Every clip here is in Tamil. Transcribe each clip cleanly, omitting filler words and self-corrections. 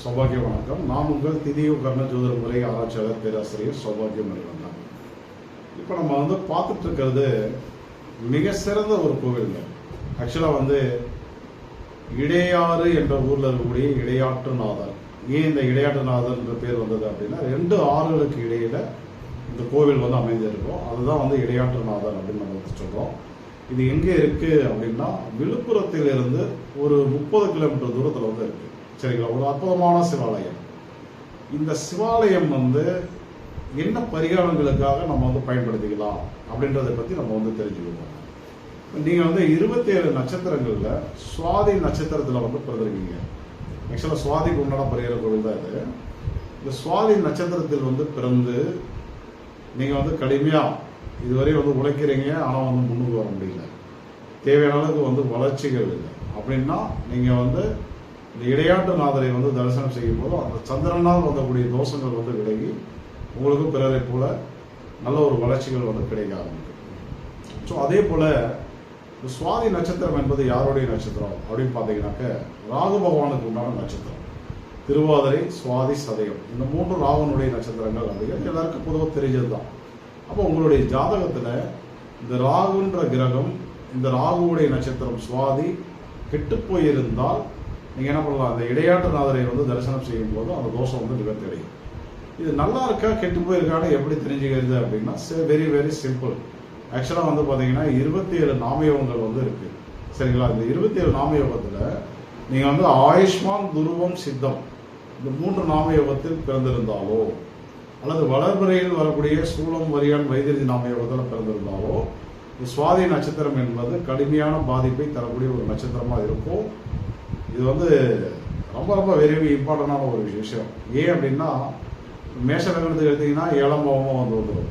சௌபாகிய வணக்கம். நான் உங்கள் திதியோ கர்ண ஜோதிட முறை ஆராய்ச்சியாளர் பேராசிரியர் சௌபாகியம் மணிவண்ணன். இப்போ நம்ம பார்த்துட்டு இருக்கிறது மிக சிறந்த ஒரு கோவில்ங்க. ஆக்சுவலாக இடையாறு என்ற ஊரில் இருக்கக்கூடிய இடையாற்றுநாதர். ஏன் இந்த இடையாற்றுநாதர் என்ற பேர் வந்தது அப்படின்னா, 2 ஆறுகளுக்கு இடையில இந்த கோவில் அமைந்திருக்கும். அதுதான் இடையாற்றுநாதர் அப்படின்னு நம்ம சொல்கிறோம். இது எங்கே இருக்கு அப்படின்னா, விழுப்புரத்திலிருந்து ஒரு 30 கிலோமீட்டர் தூரத்தில் இருக்கு. சரிங்களா? ஒரு அற்புதமான சிவாலயம். இந்த சிவாலயம் என்ன பரிகாரங்களுக்காக நம்ம பயன்படுத்திக்கலாம் அப்படின்றத பற்றி நம்ம தெரிஞ்சுக்குவோம். நீங்க 27 நட்சத்திரங்கள்ல சுவாதி நட்சத்திரத்தில் பிறந்திருக்கீங்க. ஆக்சுவலாக சுவாதிக்கு உண்டான பரிகார கோவில் தான் இது. இந்த சுவாதி நட்சத்திரத்தில் பிறந்து நீங்க கடுமையா இதுவரை உழைக்கிறீங்க. ஆனால் முன்னுக்கு வர முடியல, தேவையான அளவுக்கு வளர்ச்சிகள் இல்லை அப்படின்னா, நீங்க இந்த இடையாற்றுநாதரை தரிசனம் செய்யும் போது அந்த சந்திரனால் வந்தக்கூடிய தோஷங்கள் விலகி உங்களுக்கும் பிறரை போல நல்ல ஒரு வளர்ச்சிகள் கிடைக்க ஆரம்பிக்கும். ஸோ அதே போல இந்த சுவாதி நட்சத்திரம் என்பது யாருடைய நட்சத்திரம் அப்படின்னு பார்த்தீங்கன்னாக்க, ராகு பகவானுக்கு உண்டான நட்சத்திரம். திருவாதிரை, சுவாதி, சதயம், இந்த 3 ராகுனுடைய நட்சத்திரங்கள் அப்படிங்கிறது எல்லாருக்கும் பொதுவாக தெரிஞ்சது தான். அப்போ உங்களுடைய ஜாதகத்தில் இந்த ராகுன்ற கிரகம், இந்த ராகுவுடைய நட்சத்திரம் சுவாதி கெட்டு போயிருந்தால் நீங்கள் என்ன பண்ணலாம், அந்த இடையாற்றுநாதரை தரிசனம் செய்யும் போது அந்த தோஷம் நிவர்த்தி அடையும். இது நல்லா இருக்கா கெட்டு போயிருக்கான்னு எப்படி தெரிஞ்சுக்கிறது அப்படின்னா, வெரி வெரி சிம்பிள். ஆக்சுவலாக பார்த்தீங்கன்னா 27 நாமயோகங்கள் இருக்கு. சரிங்களா? இந்த 27 நாமயோகத்தில் நீங்கள் ஆயுஷ்மான், துருவம், சித்தம் இந்த 3 நாமயோகத்தில் பிறந்திருந்தாலோ, அல்லது வளர்பிறையில் வரக்கூடிய சூலம், வரியான், வைத்திருதி நாமயோகத்தில் பிறந்திருந்தாலோ, இந்த சுவாதி நட்சத்திரம் என்பது கடுமையான பாதிப்பை தரக்கூடிய ஒரு நட்சத்திரமாக இருக்கும். இது ரொம்ப ரொம்ப வெரி இம்பார்ட்டண்டான ஒரு விஷயம். ஏன் அப்படின்னா, மேஷ லக்னத்துக்கு எடுத்தீங்கன்னா 7ஆம் பாவமும் வந்துடும்.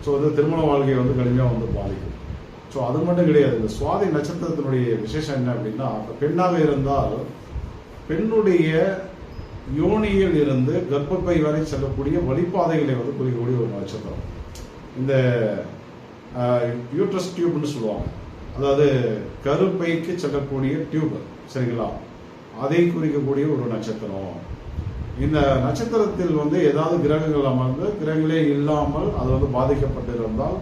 ஸோ திருமண வாழ்க்கையை கடுமையாக பாதிக்கும். ஸோ அது மட்டும் கிடையாது. இந்த சுவாதி நட்சத்திரத்தினுடைய விசேஷம் என்ன அப்படின்னா, பெண்ணாக இருந்தால் பெண்ணுடைய யோனியில் இருந்து கர்ப்பப்பை வரை செல்லக்கூடிய வழிபாதைகளை குறிக்கக்கூடிய ஒரு நட்சத்திரம். இந்த யூட்ரஸ் டியூப்னு சொல்லுவாங்க. அதாவது கருப்பைக்கு செல்லக்கூடிய டியூப். சரிங்களா? அதை குறிக்கக்கூடிய ஒரு நட்சத்திரம். இந்த நட்சத்திரத்தில் ஏதாவது கிரகங்கள் அமர்ந்து, கிரகங்களே இல்லாமல் அது பாதிக்கப்பட்டிருந்தால்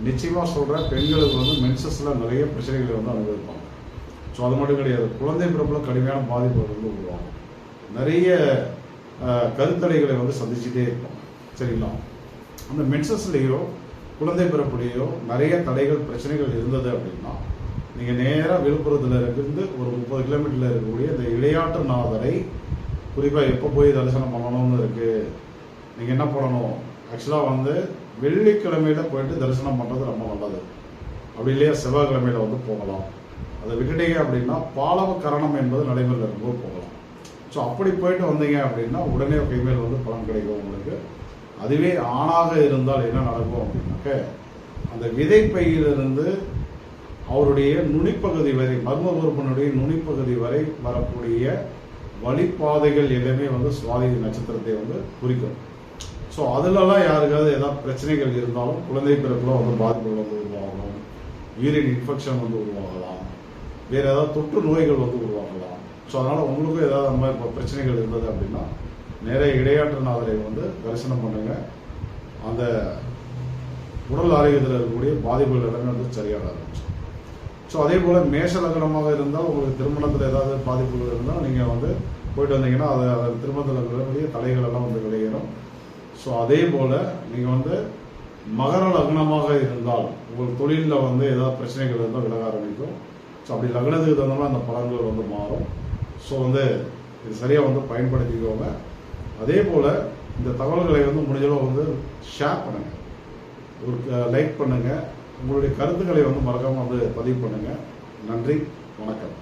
நிச்சயமா சொல்றேன், பெண்களுக்கு மென்சஸ்ல நிறைய பிரச்சனைகளை அனுபவிப்பாங்க. ஸோ அது மட்டும் கிடையாது, குழந்தை பிறப்புல கடுமையான பாதிப்புகள் உருவாகும். நிறைய கருத்தடைகளை சந்திச்சுட்டே இருப்பாங்க. சரிங்களா? அந்த மென்சஸ்லேயோ குழந்தை பிறப்புலையோ நிறைய தடைகள், பிரச்சனைகள் இருந்தது அப்படின்னா, நீங்கள் நேராக விழுப்புரத்தில் இருந்து ஒரு 30 கிலோமீட்டரில் இருக்கக்கூடிய இந்த இடையாற்றுநாதரை குறிப்பாக எப்போ போய் தரிசனம் பண்ணணும்னு இருக்குது. நீங்கள் என்ன பண்ணணும், ஆக்சுவலாக வெள்ளிக்கிழமையில் போயிட்டு தரிசனம் பண்ணுறது ரொம்ப நல்லது. அப்படி இல்லையா செவ்வாய்க்கிழமையில் போகலாம். அதை விட்டுட்டீங்க அப்படின்னா பாலவ கரணம் என்பது நடைமுறையில் இருக்கும்போது போகலாம். ஸோ அப்படி போயிட்டு வந்தீங்க அப்படின்னா உடனே கைமேல் பலன் கிடைக்கும் உங்களுக்கு. அதுவே ஆணாக இருந்தால் என்ன நடக்கும் அப்படின்னாக்க, அந்த விதைப்பையிலிருந்து அவருடைய நுனிப்பகுதி வரை, மர்ம உறுப்பினுடைய நுனிப்பகுதி வரை வரக்கூடிய வழிபாதைகள் எல்லாமே சுவாதி நட்சத்திரத்தை குறிக்கும். ஸோ அதுலலாம் யாருக்காவது ஏதாவது பிரச்சனைகள் இருந்தாலும், குழந்தை பிறப்புல பாதிப்புகள் உருவாகலாம், யூரின் இன்ஃபெக்ஷன் உருவாகலாம், வேற ஏதாவது தொற்று நோய்கள் உருவாகலாம். ஸோ அதனால உங்களுக்கும் ஏதாவது அந்த மாதிரி பிரச்சனைகள் இருந்தது அப்படின்னா, நிறைய இடையாற்றுநாதரை தரிசனம் பண்ணுங்க. அந்த உடல் ஆரோக்கியத்தில் இருக்கக்கூடிய பாதிப்புகள் எல்லாமே சரியாக ஆரம்பிச்சு. ஸோ அதே போல் மேஷ லக்னமாக இருந்தால் உங்களுக்கு திருமணத்தில் ஏதாவது பாதிப்புகள் இருந்தால் நீங்கள் போயிட்டு வந்தீங்கன்னா அது திருமணத்தில் இருக்கக்கூடிய தடைகள் எல்லாம் விளையிடும். ஸோ அதே போல் நீங்கள் மகர லக்னமாக இருந்தால் உங்கள் தொழிலில் ஏதாவது பிரச்சனைகள் இருந்தால் விலக ஆரம்பிக்கும். ஸோ அப்படி லக்னத்துக்கு தகுந்த மாதிரி அந்த பலன்கள் மாறும். ஸோ இது சரியாக பயன்படுத்திக்கோங்க. அதே போல் இந்த தகவல்களை முடிஞ்சளவு ஷேர் பண்ணுங்கள், ஒரு லைக் பண்ணுங்கள், உங்களுடைய கருத்துக்களை மறக்காமல் பதிவு பண்ணுங்கள். நன்றி, வணக்கம்.